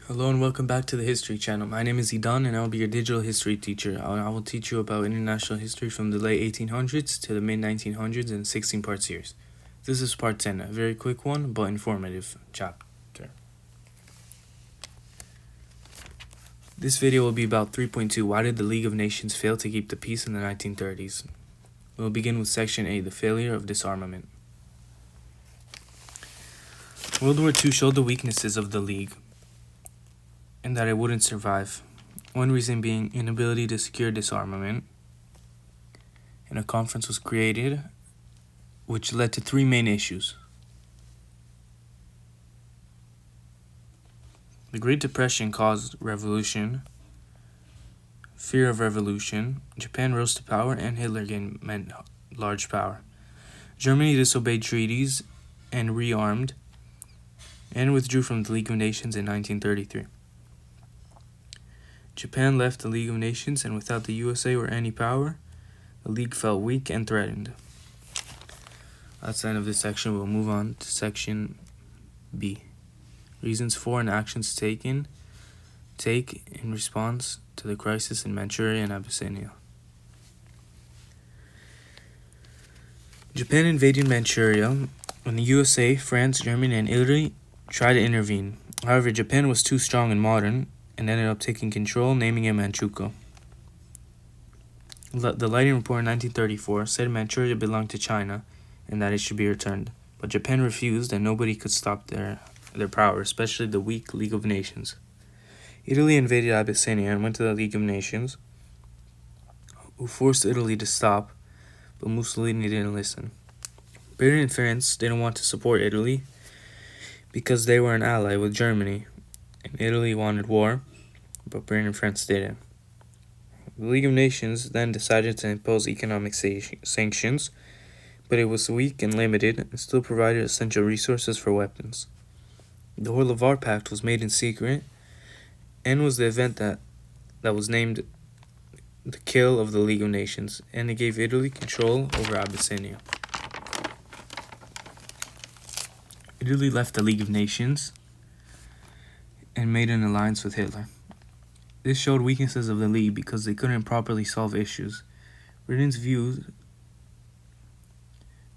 Hello and welcome back to the History Channel. My name is Idan and I will be your digital history teacher. I will teach you about international history from the late 1800s to the mid 1900s in a 16-part series. This is part 10, a very quick one but informative chapter. This video will be about 3.2, why did the League of Nations fail to keep the peace in the 1930s? We'll begin with section A, the failure of disarmament. World War II showed the weaknesses of the League and that it wouldn't survive. One reason being inability to secure disarmament, and a conference was created which led to three main issues. The Great Depression caused revolution, fear of revolution, Japan rose to power, and Hitler gained large power. Germany disobeyed treaties and rearmed and withdrew from the League of Nations in 1933. Japan left the League of Nations, and without the USA or any power, the League felt weak and threatened. That's the end of this section. We'll move on to section B. Reasons for and actions take in response to the crisis in Manchuria and Abyssinia. Japan invaded Manchuria when the USA, France, Germany, and Italy tried to intervene. However, Japan was too strong and modern and ended up taking control, naming it Manchukuo. The Lighting Report in 1934 said Manchuria belonged to China and that it should be returned, but Japan refused and nobody could stop their power, especially the weak League of Nations. Italy invaded Abyssinia and went to the League of Nations, who forced Italy to stop, but Mussolini didn't listen. Britain and France didn't want to support Italy because they were an ally with Germany, and Italy wanted war, but Britain and France didn't. The League of Nations then decided to impose economic sanctions, but it was weak and limited and still provided essential resources for weapons. The Holy Pact was made in secret and was the event that was named the Kill of the League of Nations, and it gave Italy control over Abyssinia. Italy left the League of Nations and made an alliance with Hitler. This showed weaknesses of the League because they couldn't properly solve issues.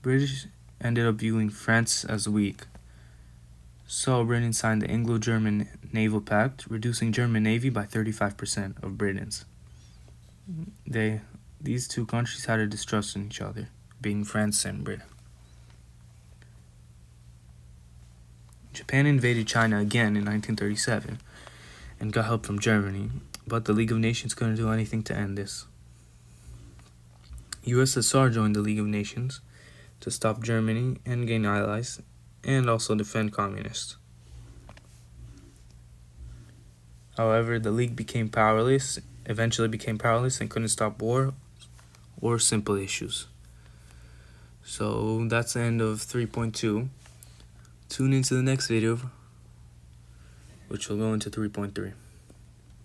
British ended up viewing France as weak. So Britain signed the Anglo-German Naval Pact, reducing German Navy by 35% of Britain's. These two countries had a distrust in each other, being France and Britain. Japan invaded China again in 1937 and got help from Germany, but the League of Nations couldn't do anything to end this. USSR joined the League of Nations to stop Germany and gain allies, and also defend communists. However, the League eventually became powerless and couldn't stop war or simple issues. So that's the end of 3.2. Tune into the next video, which will go into 3.3.